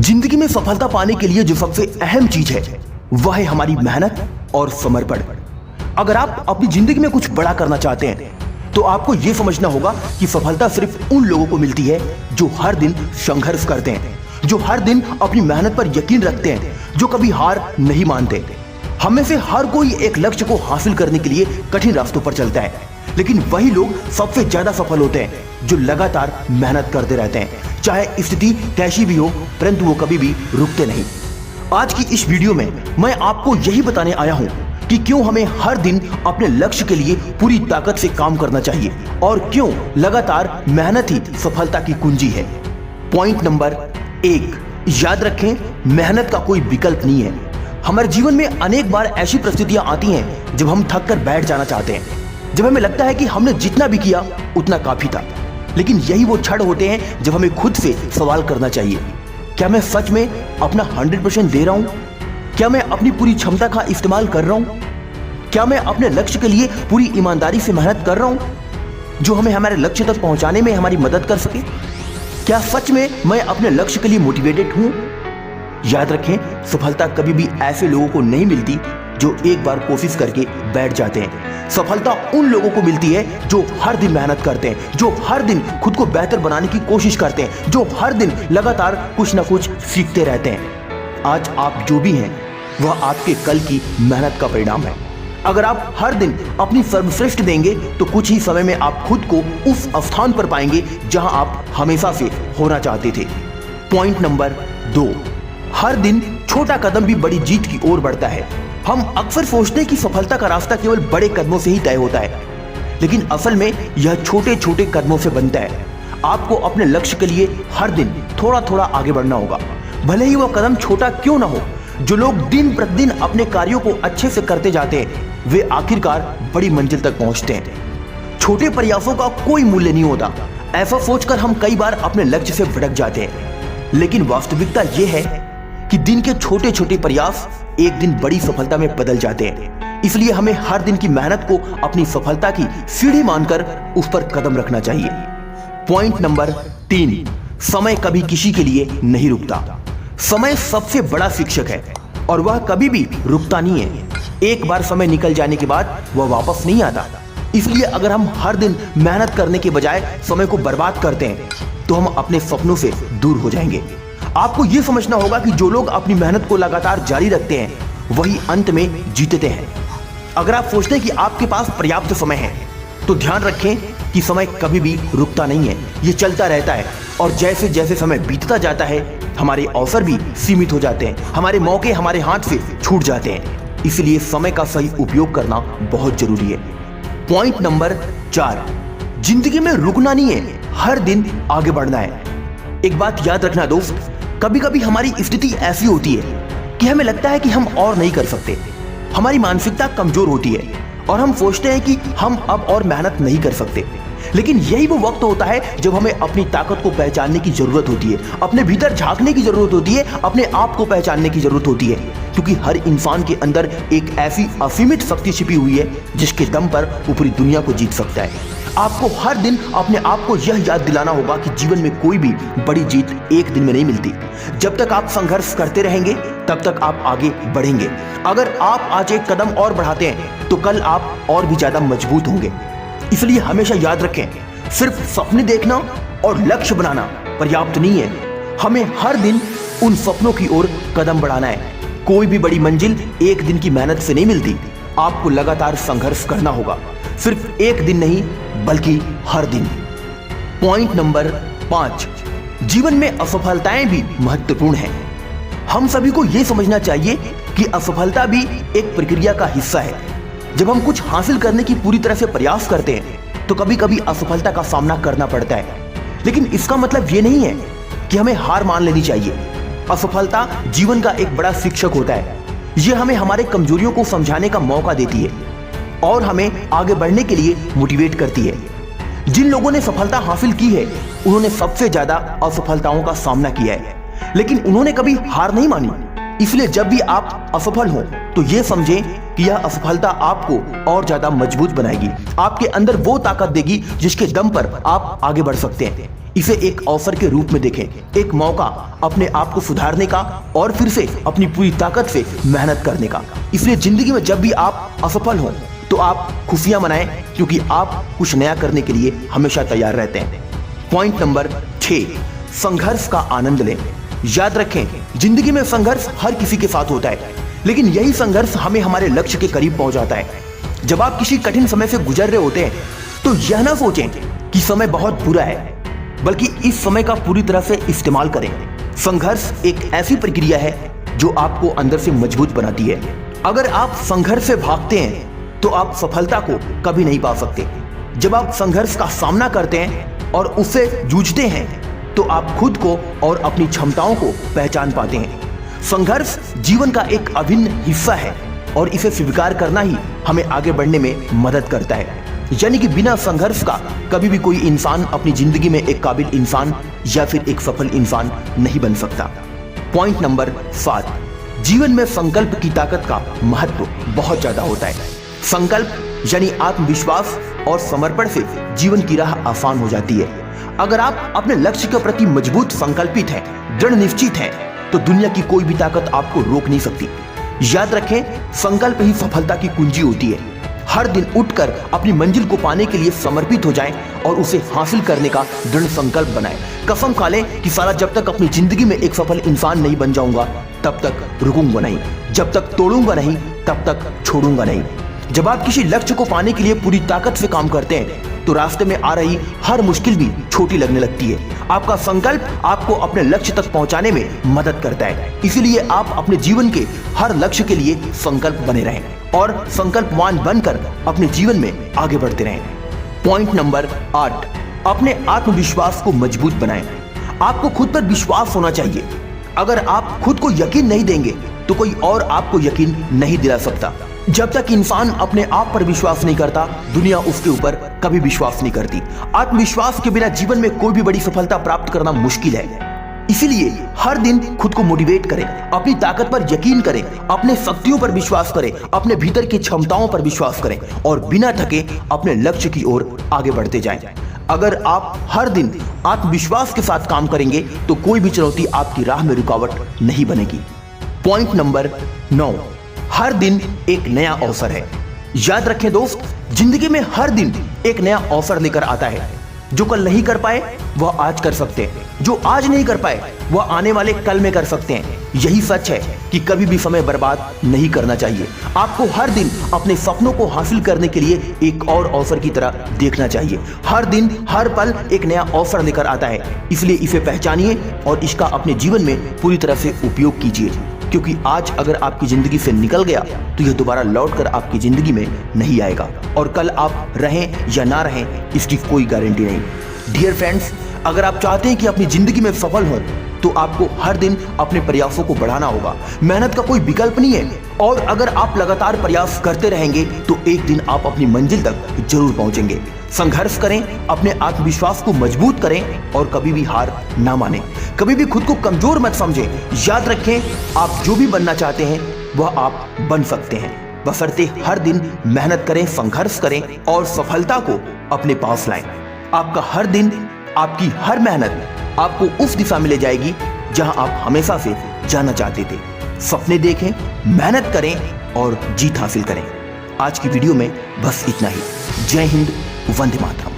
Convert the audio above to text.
जिंदगी में सफलता पाने के लिए जो सबसे अहम चीज है वह है हमारी मेहनत और समर्पण। अगर आप अपनी जिंदगी में कुछ बड़ा करना चाहते हैं तो आपको यह समझना होगा कि सफलता सिर्फ उन लोगों को मिलती है जो हर दिन संघर्ष करते हैं, जो हर दिन अपनी मेहनत पर यकीन रखते हैं, जो कभी हार नहीं मानते। हम में से हर कोई एक लक्ष्य को हासिल करने के लिए कठिन रास्तों पर चलता है, लेकिन वही लोग सबसे ज्यादा सफल होते हैं जो लगातार मेहनत करते रहते हैं, चाहे स्थिति कैसी भी हो, परंतु वो कभी भी रुकते नहीं। आज की इस वीडियो में मैं आपको यही बताने आया हूं कि क्यों हमें हर दिन अपने लक्ष्य के लिए पूरी ताकत से काम करना चाहिए और क्यों लगातार मेहनत ही सफलता की कुंजी है। पॉइंट नंबर 1, याद रखें, मेहनत का कोई विकल्प नहीं है। हमारे जीवन में अनेक बार ऐसी परिस्थितियां आती हैं जब हम थक कर बैठ जाना चाहते हैं, जब हमें लगता है कि हमने जितना भी किया उतना काफी था। लेकिन यही वो क्षण होते हैं जब हमें खुद से सवाल करना चाहिए, क्या मैं सच में अपना 100% दे रहा हूं? क्या मैं अपनी पूरी क्षमता का इस्तेमाल कर रहा हूं? क्या मैं अपने लक्ष्य के लिए पूरी ईमानदारी से मेहनत कर रहा हूं जो हमें हमारे लक्ष्य तक पहुंचाने में हमारी मदद कर सके? क्या सच में मैं अपने लक्ष्य के लिए मोटिवेटेड हूं? याद रखें, सफलता कभी भी ऐसे लोगों को नहीं मिलती जो एक बार कोशिश करके बैठ जाते हैं। सफलता उन लोगों को मिलती है जो हर दिन मेहनत करते हैं, जो हर दिन खुद को बेहतर बनाने की कोशिश करते हैं, जो हर दिन लगातार कुछ ना कुछ सीखते रहते हैं। आज आप जो भी हैं वह आपके कल की मेहनत का परिणाम है। अगर आप हर दिन अपनी सर्वश्रेष्ठ देंगे तो कुछ ही समय में आप खुद को उस स्थान पर पाएंगे जहां आप हमेशा से होना चाहते थे। पॉइंट नंबर 2, हर दिन छोटा कदम भी बड़ी जीत की ओर बढ़ता है। हम अक्सर सोचते हैं कि सफलता का रास्ता केवल बड़े कदमों से ही तय होता है, लेकिन असल में यह छोटे छोटे कदमों से बनता है। आपको अपने लक्ष्य के लिए हर दिन थोड़ा थोड़ा आगे बढ़ना होगा, भले ही वह कदम छोटा क्यों ना हो। जो लोग दिन प्रतिदिन अपने कार्यों को अच्छे से करते जाते हैं वे आखिरकार बड़ी मंजिल तक पहुंचते हैं। छोटे प्रयासों का कोई मूल्य नहीं होता, ऐसा सोचकर हम कई बार अपने लक्ष्य से भटक जाते हैं। लेकिन वास्तविकता यह है कि दिन के छोटे छोटे प्रयास एक दिन बड़ी सफलता में बदल जाते हैं। इसलिए हमें हर दिन की मेहनत को अपनी सफलता की सीढ़ी मानकर उस पर कदम रखना चाहिए। पॉइंट नंबर 3, समय कभी किसी के लिए नहीं रुकता। समय सबसे बड़ा शिक्षक है और वह कभी भी रुकता नहीं है। एक बार समय निकल जाने के बाद वह वापस नहीं आता। इसलिए अगर हम हर दिन मेहनत करने के बजाय समय को बर्बाद करते हैं तो हम अपने सपनों से दूर हो जाएंगे। आपको यह समझना होगा कि जो लोग अपनी मेहनत को लगातार जारी रखते हैं वही अंत में जीतते हैं। अगर आप सोचते हैं कि आपके पास पर्याप्त समय है तो ध्यान रखें कि समय कभी भी रुकता नहीं है, ये चलता रहता है और जैसे जैसे समय बीतता जाता है हमारे अवसर भी सीमित हो जाते हैं, हमारे मौके हमारे हाथ से छूट जाते हैं। इसलिए समय का सही उपयोग करना बहुत जरूरी है। पॉइंट नंबर 4, जिंदगी में रुकना नहीं है, हर दिन आगे बढ़ना है। एक बात याद रखना दोस्त, कभी कभी हमारी स्थिति ऐसी होती है कि हमें लगता है कि हम और नहीं कर सकते। हमारी मानसिकता कमजोर होती है और हम सोचते हैं कि हम अब और मेहनत नहीं कर सकते। लेकिन यही वो वक्त होता है जब हमें अपनी ताकत को पहचानने की जरूरत होती है, अपने भीतर झांकने की जरूरत होती है, अपने आप को पहचानने की जरूरत होती है। क्योंकि हर इंसान के अंदर एक ऐसी असीमित शक्ति छिपी हुई है जिसके दम पर वो पूरी दुनिया को जीत सकता है। आपको हर दिन अपने आप को यह याद दिलाना होगा कि जीवन में कोई भी बड़ी जीत एक दिन में नहीं मिलती। जब तक आप संघर्ष करते रहेंगे तब तक आप आगे बढ़ेंगे। अगर आप आज एक कदम और बढ़ाते हैं तो कल आप और भी ज्यादा मजबूत होंगे। इसलिए हमेशा याद रखें, सिर्फ सपने देखना और लक्ष्य बनाना पर्याप्त नहीं है। हमें हर दिन उन सपनों की ओर कदम बढ़ाना है। कोई भी बड़ी मंजिल एक दिन की मेहनत से नहीं मिलती, आपको लगातार संघर्ष करना होगा, सिर्फ एक दिन नहीं बल्कि हर दिन। पॉइंट नंबर 5, जीवन में असफलताएं भी महत्वपूर्ण हैं। हम सभी को यह समझना चाहिए कि असफलता भी एक प्रक्रिया का हिस्सा है। जब हम कुछ हासिल करने की पूरी तरह से प्रयास करते हैं तो कभी कभी असफलता का सामना करना पड़ता है, लेकिन इसका मतलब यह नहीं है कि हमें हार मान लेनी चाहिए। असफलता जीवन का एक बड़ा शिक्षक होता है। यह हमें हमारे कमजोरियों को समझाने का मौका देती है और हमें आगे बढ़ने के लिए मोटिवेट करती है। जिन लोगों ने सफलता हासिल की है उन्होंने सबसे ज्यादा असफलताओं का सामना किया है, लेकिन उन्होंने कभी हार नहीं मानी। इसलिए जब भी आप असफल हो तो यह समझें कि यह असफलता आपको और ज्यादा मजबूत बनाएगी, आपके अंदर वो ताकत देगी जिसके दम पर आप आगे बढ़ सकते हैं। इसे एक अवसर के रूप में देखें, एक मौका अपने आप को सुधारने का और फिर से अपनी पूरी ताकत से मेहनत करने का। इसलिए जिंदगी में जब भी आप असफल हो तो आप खुशियां मनाएं, क्योंकि आप कुछ नया करने के लिए हमेशा तैयार रहते हैं। पॉइंट नंबर 6, संघर्ष का आनंद लें। याद रखें, जिंदगी में संघर्ष हर किसी के साथ होता है, लेकिन यही संघर्ष हमें हमारे लक्ष्य के करीब पहुंचाता है। जब आप किसी कठिन समय से गुजर रहे होते हैं तो यह ना सोचें कि समय बहुत बुरा है, बल्कि इस समय का पूरी तरह से इस्तेमाल करें। संघर्ष एक ऐसी प्रक्रिया है जो आपको अंदर से मजबूत बनाती है। अगर आप संघर्ष से भागते हैं तो आप सफलता को कभी नहीं पा सकते। जब आप संघर्ष का सामना करते हैं और उससे जूझते हैं तो आप खुद को और अपनी क्षमताओं को पहचान पाते हैं। संघर्ष जीवन का एक अभिन्न हिस्सा है और इसे स्वीकार करना ही हमें आगे बढ़ने में मदद करता है। यानी कि बिना संघर्ष का कभी भी कोई इंसान अपनी जिंदगी में एक काबिल इंसान या फिर एक सफल इंसान नहीं बन सकता। पॉइंट नंबर 7, जीवन में संकल्प की ताकत का महत्व बहुत ज्यादा होता है। संकल्प यानी आत्मविश्वास और समर्पण से जीवन की राह आसान हो जाती है। अगर आप अपने लक्ष्य के प्रति मजबूत संकल्पित हैं, दृढ़ निश्चित हैं, तो दुनिया की कोई भी ताकत आपको रोक नहीं सकती। याद रखें, संकल्प ही सफलता की कुंजी होती है। हर दिन उठकर अपनी मंजिल को पाने के लिए समर्पित हो जाएं और उसे हासिल करने का दृढ़ संकल्प बनाएं। कसम खा लें कि साला जब तक अपनी जिंदगी में एक सफल इंसान नहीं बन जाऊंगा तब तक रुकूंगा नहीं, जब तक तोड़ूंगा नहीं तब तक छोड़ूंगा नहीं। जब आप किसी लक्ष्य को पाने के लिए पूरी ताकत से काम करते हैं तो रास्ते में आ रही हर मुश्किल भी छोटी लगने लगती है। आपका संकल्प आपको अपने लक्ष्य तक पहुंचाने में मदद करता है। इसीलिए आप अपने जीवन के हर लक्ष्य के लिए संकल्प बने रहें और संकल्पवान बनकर अपने जीवन में आगे बढ़ते रहें। पॉइंट नंबर 8, अपने आत्मविश्वास को मजबूत बनाएं। आपको खुद पर विश्वास होना चाहिए। अगर आप खुद को यकीन नहीं देंगे तो कोई और आपको यकीन नहीं दिला सकता। जब तक इंसान अपने आप पर विश्वास नहीं करता, दुनिया उसके ऊपर कभी विश्वास नहीं करती। आत्मविश्वास के बिना जीवन में कोई भी बड़ी सफलता प्राप्त करना मुश्किल है। इसीलिए हर दिन खुद को मोटिवेट करें, अपनी ताकत पर यकीन करें, अपने शक्तियों पर विश्वास करें, अपने भीतर की क्षमताओं पर विश्वास करें और बिना थके अपने लक्ष्य की ओर आगे बढ़ते जाएं। अगर आप हर दिन आत्मविश्वास के साथ काम करेंगे तो कोई भी चुनौती आपकी राह में रुकावट नहीं बनेगी। पॉइंट नंबर 9, हर दिन एक नया अवसर है। याद रखें दोस्त, जिंदगी में हर दिन एक नया अवसर लेकर आता है। जो कल नहीं कर पाए वह आज कर सकते हैं, जो आज नहीं कर पाए वह आने वाले कल में कर सकते हैं। यही सच है कि कभी भी समय बर्बाद नहीं करना चाहिए। आपको हर दिन अपने सपनों को हासिल करने के लिए एक और अवसर की तरह देखना चाहिए। हर दिन हर पल एक नया अवसर लेकर आता है, इसलिए इसे पहचानिए और इसका अपने जीवन में पूरी तरह से उपयोग कीजिए। क्योंकि आज अगर आपकी जिंदगी से निकल गया तो यह दोबारा लौटकर आपकी जिंदगी में नहीं आएगा और कल आप रहें या ना रहें इसकी कोई गारंटी नहीं। डियर फ्रेंड्स, अगर आप चाहते हैं कि अपनी जिंदगी में सफल हो तो आपको हर दिन अपने प्रयासों को बढ़ाना होगा। मेहनत का कोई विकल्प नहीं है और अगर आप लगातार प्रयास करते रहेंगे तो एक दिन आप अपनी मंजिल तक जरूर पहुंचेंगे। संघर्ष करें, अपने आत्मविश्वास को मजबूत करें और कभी भी हार ना मानें। कभी भी खुद को कमजोर मत समझें। याद रखें, आप जो भी बनना चाहते हैं वह आप बन सकते हैं, बशर्ते हर दिन मेहनत करें, संघर्ष करें और सफलता को अपने पास लाएं। आपका हर दिन, आपकी हर मेहनत आपको उस दिशा में ले जाएगी जहां आप हमेशा से जाना चाहते थे। सपने देखें, मेहनत करें और जीत हासिल करें। आज की वीडियो में बस इतना ही। जय हिंद, वंदे मातरम।